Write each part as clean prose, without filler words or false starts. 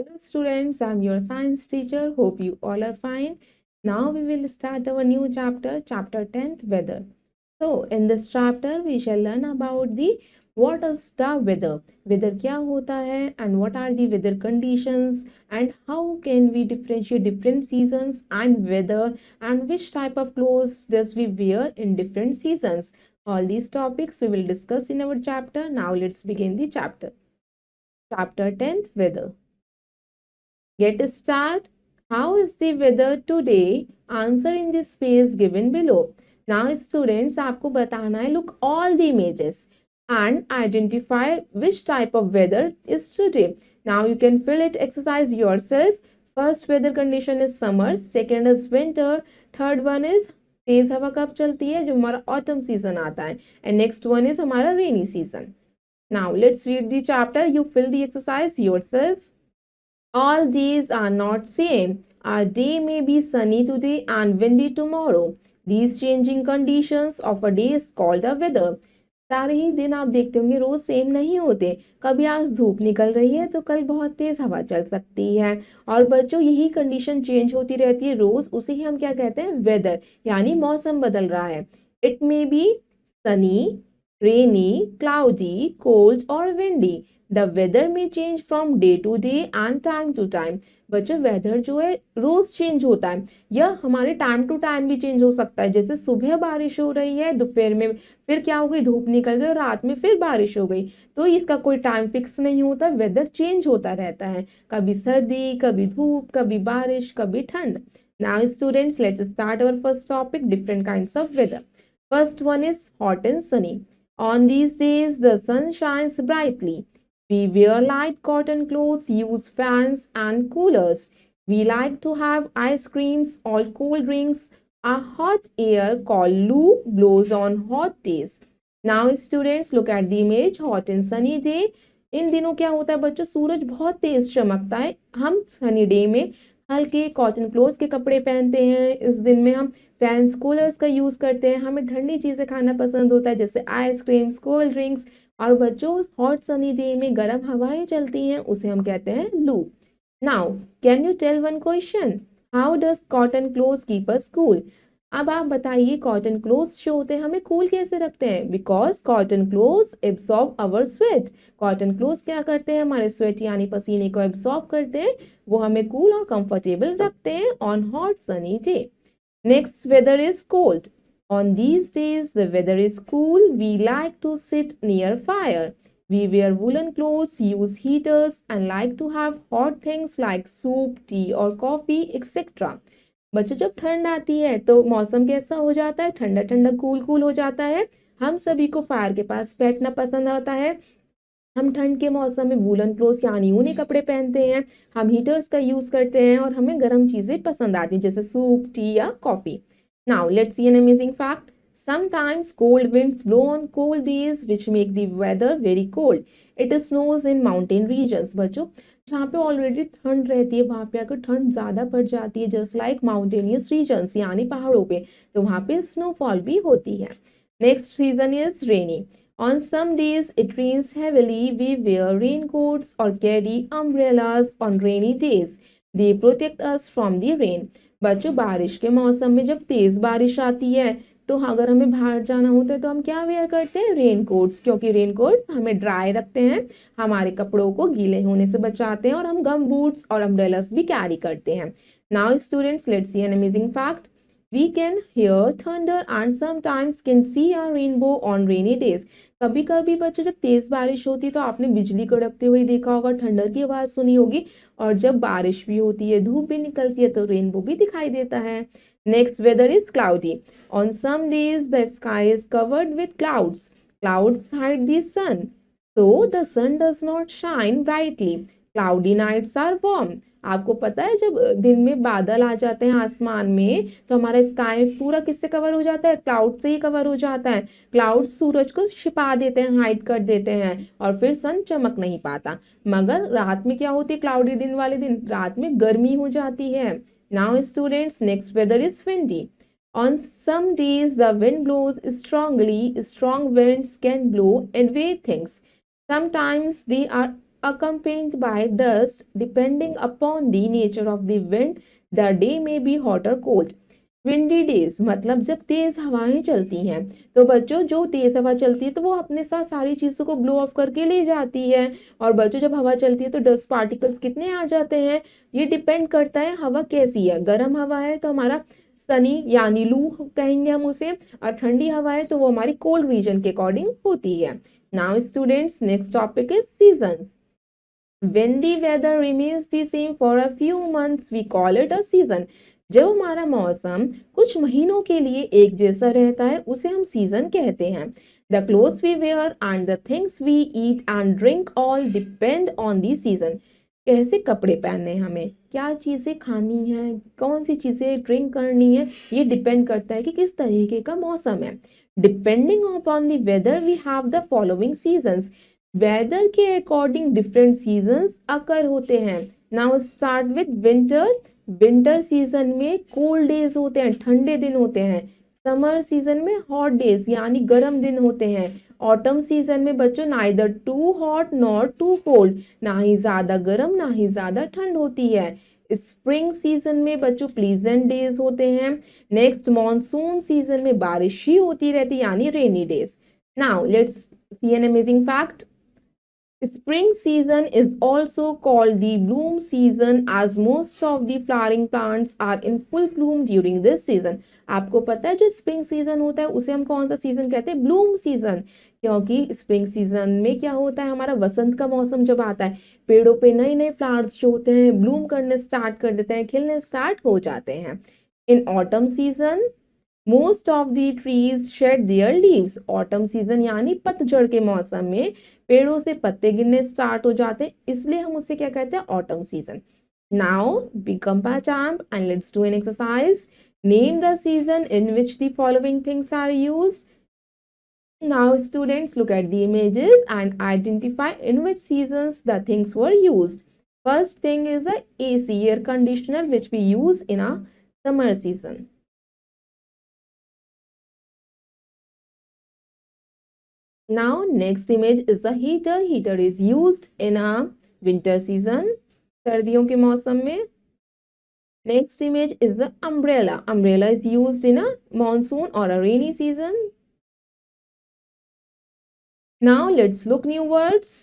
Hello students, I'm your science teacher. Hope you all are fine. Now we will start our new chapter, chapter 10th, weather. So in this chapter we shall learn about the what is the weather. Weather क्या होता है and what are the weather conditions and how can we differentiate different seasons and weather and which type of clothes does we wear in different seasons. All these topics we will discuss in our chapter. Now let's begin the chapter. Chapter 10th, weather. Get start. How is the weather today? Answer in the space given below. Now students आपको बताना है look all the images and identify which type of weather is today. Now you can fill it exercise yourself. First weather condition is summer, second is winter, third one is तेज हवा कब चलती है जो हमारा autumn season आता है and next one is हमारा rainy season. Now let's read the chapter. You fill the exercise yourself. All days are not same. A day may be sunny today and windy tomorrow. These changing conditions of a day is called a weather. सारे ही दिन आप देखते होंगे रोज same नहीं होते. कभी आज धूप निकल रही है तो कल बहुत तेज हवा चल सकती है. और बच्चों यही कंडीशन चेंज होती रहती है रोज. उसे ही हम क्या कहते हैं वेदर, यानी मौसम बदल रहा है. It may be sunny, rainy, cloudy, cold और विंडी. द वेदर में change from day to day and time to time. बच्चों वेदर जो है रोज चेंज होता है या हमारे टाइम टू टाइम भी चेंज हो सकता है. जैसे सुबह बारिश हो रही है, दोपहर में फिर क्या हो गई धूप निकल गई और रात में फिर बारिश हो गई. तो इसका कोई टाइम फिक्स नहीं होता, वेदर चेंज होता रहता है. कभी सर्दी, कभी धूप, कभी बारिश, कभी ठंड. Now students let's start our first topic, different kinds of weather. First one is hot and sunny. On these days, the sun shines brightly. We wear light cotton clothes, use fans and coolers. We like to have ice creams or cold drinks. A hot air called loo blows on hot days. Now students look at the image, hot and sunny day. इन दिनों क्या होता है बच्चों, सूरज बहुत तेज चमकता है. हम sunny day में हल्के कॉटन क्लोथ्स के कपड़े पहनते हैं. इस दिन में हम फैंस कूलर्स का यूज करते हैं. हमें ठंडी चीजें खाना पसंद होता है जैसे आइसक्रीम्स, कोल्ड ड्रिंक्स. और बच्चों हॉट सनी डे में गर्म हवाएं चलती हैं, उसे हम कहते हैं लू. Now can you tell one question, how does cotton clothes keep us cool? अब आप बताइए कॉटन क्लोथ्स जो होते हैं हमें कूल कैसे रखते हैं? Because cotton clothes absorb our sweat. Cotton clothes क्या करते हैं, हमारे स्वेट यानी पसीने को एब्सॉर्ब करते हैं. वो हमें कूल और कंफर्टेबल रखते हैं on hot sunny day. Next weather is cold. On these days, the weather is cool. We like to sit near fire. We wear woolen clothes, use heaters, and like to have hot things like soup, tea, or coffee, etc. बच्चों जब ठंड आती है तो मौसम कैसा हो जाता है, ठंडा ठंडा कूल कूल हो जाता है. हम सभी को फायर के पास बैठना पसंद आता है. हम ठंड के मौसम में वूलन क्लोथ्स यानी ऊनी कपड़े पहनते हैं. हम हीटर्स का यूज करते हैं और हमें गर्म चीजें पसंद आती हैं जैसे सूप, टी या coffee. Now let's see an amazing fact. Sometimes cold winds blow on cold days which make the weather very cold. It snows in mountain regions. बच्चों जहाँ पे ऑलरेडी ठंड रहती है वहाँ पे अगर ठंड ज़्यादा पड़ जाती है जस्ट लाइक माउंटेनियस रीजन्स यानी पहाड़ों पे, तो वहाँ पे स्नोफॉल भी होती है. Next reason is rainy. On some days it rains heavily. We wear raincoats or carry umbrellas on rainy days. They protect us from the rain. बच्चों बारिश के मौसम में जब तेज बारिश आती है तो अगर हमें बाहर जाना होता है तो हम क्या वेयर करते हैं, रेनकोट्स. क्योंकि रेनकोट्स हमें ड्राई रखते हैं, हमारे कपड़ों को गीले होने से बचाते हैं. और हम गम बूट्स और अम्ब्रेलास भी कैरी करते हैं. Now students let's see an amazing fact. We can hear thunder and sometimes can see a rainbow on rainy days. कभी कभी बच्चों जब तेज बारिश होती है तो आपने बिजली कड़कते हुए देखा होगा, ठंडर की आवाज सुनी होगी. और जब बारिश भी होती है, धूप भी निकलती है तो रेनबो भी दिखाई देता है. Next weather is cloudy. On some days the sky is covered with clouds. Clouds hide the sun, so the sun does not shine brightly. Cloudy nights are warm. आपको पता है जब दिन में बादल आ जाते हैं आसमान में तो हमारा स्काई पूरा किससे कवर हो जाता है, क्लाउड से ही कवर हो जाता है. क्लाउड सूरज को छिपा देते हैं, हाइड कर देते हैं और फिर सन चमक नहीं पाता. मगर रात में क्या होती है, क्लाउडी दिन वाले दिन रात में गर्मी हो जाती है. Now students next weather is windy. On some days the wind blows strongly. Strong winds can blow and weigh things. Sometimes they are accompanied by dust. Depending upon the nature of the wind, the day may be hot or cold. Windy days मतलब जब तेज हवाएं चलती हैं, तो बच्चों जो तेज हवा चलती है तो वो अपने साथ सारी चीजों को ब्लो ऑफ करके ले जाती है। और बच्चों जब हवा चलती है तो डस्ट पार्टिकल्स कितने आ जाते हैं, ये डिपेंड करता है हवा कैसी है। गर्म हवा है तो हमारा सनी यानी लू कहेंगे हम उसे, और ठंडी हवा है तो वो हमारी कोल्ड रीजन के अकॉर्डिंग होती है। Now students, next topic is season. When the weather remains the same for a few months, we call it a season. जब हमारा मौसम कुछ महीनों के लिए एक जैसा रहता है उसे हम सीजन कहते हैं। The clothes we wear and the things we eat and drink all depend on the season. कैसे कपड़े पहनने हमें, क्या चीजें खानी है, कौन सी चीजें ड्रिंक करनी है, ये डिपेंड करता है कि किस तरीके का मौसम है। Depending upon the weather, we have the following seasons. Weather के अकॉर्डिंग डिफरेंट सीजन्स अकर होते हैं। Now start with winter. Winter season में कोल्ड डेज होते हैं, ठंडे दिन होते हैं। समर सीजन में हॉट डेज यानी गर्म दिन होते हैं। ऑटम सीजन में बच्चों neither too hot nor too cold, ना ही ज्यादा गर्म ना ही ज्यादा ठंड होती है। स्प्रिंग सीजन में बच्चों प्लीजेंट डेज होते हैं। नेक्स्ट मॉनसून सीजन में बारिश ही होती रहती यानी rainy days. Now let's see an amazing fact. Spring season is also called the bloom season as most of the flowering plants are in full bloom during this season. आपको पता है जो spring season होता है उसे हम कौन सा सीजन कहते हैं, ब्लूम सीजन। क्योंकि स्प्रिंग सीजन में क्या होता है, हमारा वसंत का मौसम जब आता है, पेड़ों पे नए नए फ्लावर्स जो होते हैं ब्लूम करने स्टार्ट कर देते हैं, खिलने स्टार्ट हो जाते हैं। In autumn season most of the trees shed their leaves. Autumn season यानी पतझड़ के मौसम में पेड़ों से पत्ते गिरने स्टार्ट हो जाते हैं, इसलिए हम उसे क्या कहते हैं, autumn season. Now become a champ and let's do an exercise. Name the season in which the following things are used. Now students, look at the images and identify in which seasons the things were used. First thing is a AC, air conditioner, which we use in a summer season. Now next image is a heater. Heater is used in a winter season, सर्दियों के मौसम में। Next image is the umbrella. Umbrella is used in a monsoon or a rainy season. Now let's look new words.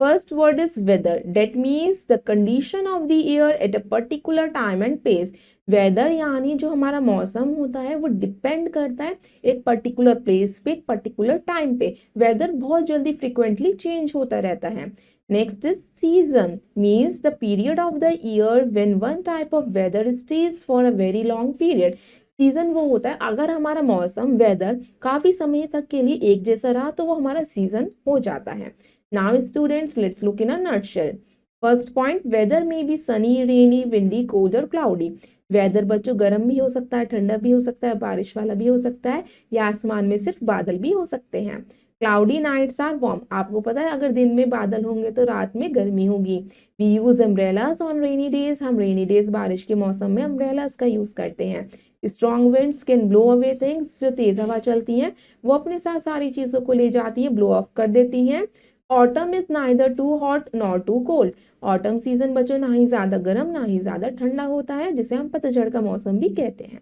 First word is weather. That means the condition of the air at a particular time and place. Weather यानी जो हमारा मौसम होता है वो depend करता है एक पर्टिकुलर प्लेस पे, एक पर्टिकुलर टाइम पे। वेदर बहुत जल्दी फ्रिक्वेंटली चेंज होता रहता है। Next is season, means the period of the year when one type of weather stage for a very long period. Season वो होता है अगर हमारा मौसम वेदर काफी समय तक के लिए एक जैसा रहा तो वो हमारा सीजन हो जाता है। Now students, let's look in a nutshell. First point, weather में be sunny, rainy, windy, cold और क्लाउडी। वेदर बच्चों गर्म भी हो सकता है, ठंडा भी हो सकता है, बारिश वाला भी हो सकता है, या आसमान में सिर्फ बादल भी हो सकते हैं। Cloudy nights are warm. आपको पता है अगर दिन में बादल होंगे तो रात में गर्मी होगी। We use umbrellas on rainy days. हम रेनी डेज बारिश के मौसम में अम्ब्रेलास का यूज करते हैं। Strong winds can blow away things. जो तेज हवा चलती हैं वो अपने साथ सारी चीजों को ले जाती हैं, ब्लो ऑफ कर देती हैं। Autumn is neither too hot nor too cold. Autumn season बच्चों ना ही ज्यादा गर्म ना ही ज्यादा ठंडा होता है, जिसे हम पतझड़ का मौसम भी कहते हैं।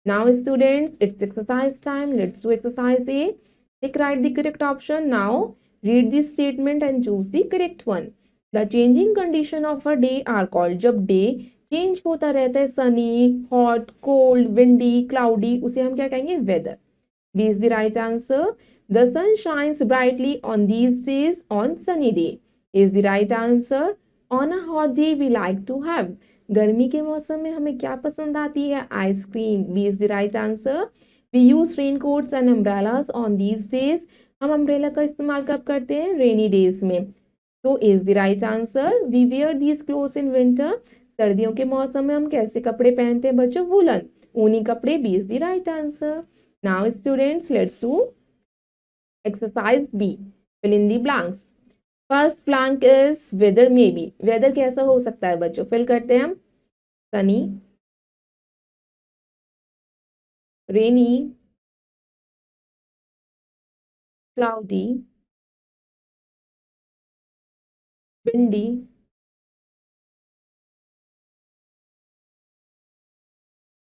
Now students, it's exercise time. Let's do exercise A. Tick right the correct option. Now read the statement and choose the correct one. The changing condition of a day are called. जब day change होता रहता है, sunny, hot, cold, windy, cloudy, उसे हम क्या कहेंगे, weather. B is the right answer. The sun shines brightly on these days on sunny day is the right answer. On a hot day we like to have. गर्मी के मौसम में हमें क्या पसंद आती है, ice cream. B is the right answer. We use raincoats and umbrellas on these days. हम अम्ब्रेला का इस्तेमाल कब करते हैं, रेनी डेज में। तो is the right answer. We wear these clothes in winter. सर्दियों के मौसम में हम कैसे कपड़े पहनते हैं बच्चों, वूलन, ऊनी कपड़े। B is the right answer. Now students, let's do Exercise B. Fill in the blanks. First blank is weather may be. Weather कैसा हो सकता है बच्चों, फिल करते हैं हम। Sunny, rainy, cloudy, windy,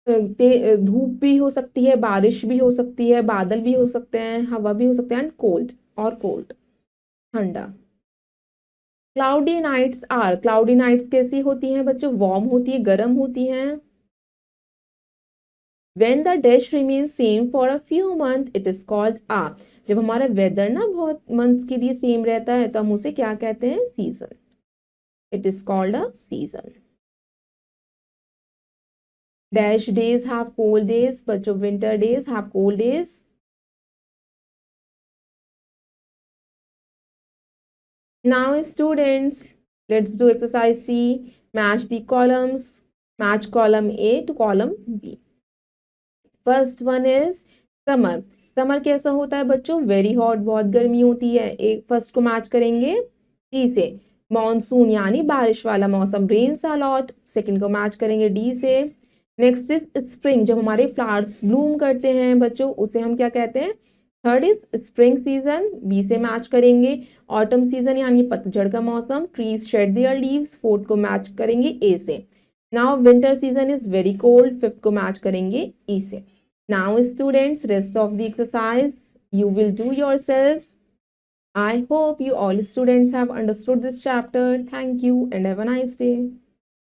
धूप भी हो सकती है, बारिश भी हो सकती है, बादल भी हो सकते हैं, हवा भी हो सकते हैं, एंड कोल्ड और कोल्ड, ठंडा। Cloudy nights are, cloudy nights कैसी होती हैं बच्चों? वार्म होती है, गर्म होती हैं। When the dash remains same for a few months, it is called a, जब हमारा वेदर ना बहुत मंथ्स के लिए सेम रहता है तो हम उसे क्या कहते हैं? Season. It is called a season. Dash days have cold days, बच्चों winter days have cold days. Now students, let's do exercise C. Match the columns. Match column A to column B. First one is summer. Summer कैसा होता है बच्चों? Very hot, बहुत गर्मी होती है। एक फर्स्ट को मैच करेंगे सी से, मॉनसून यानी बारिश वाला मौसम, रेन्स अ लॉट। सेकंड को मैच करेंगे डी से। नेक्स्ट इज स्प्रिंग, जब हमारे फ्लावर्स ब्लूम करते हैं बच्चों, उसे हम क्या कहते हैं? Third is spring season, B से मैच करेंगे। ऑटम सीजन यानी पतझड़ का मौसम, trees shed their leaves, fourth को मैच करेंगे ए से। Now winter season is very cold, fifth को मैच करेंगे ई से। Now students, rest of the exercise you will do yourself. I hope you all students have understood this chapter. Thank you and have a nice day.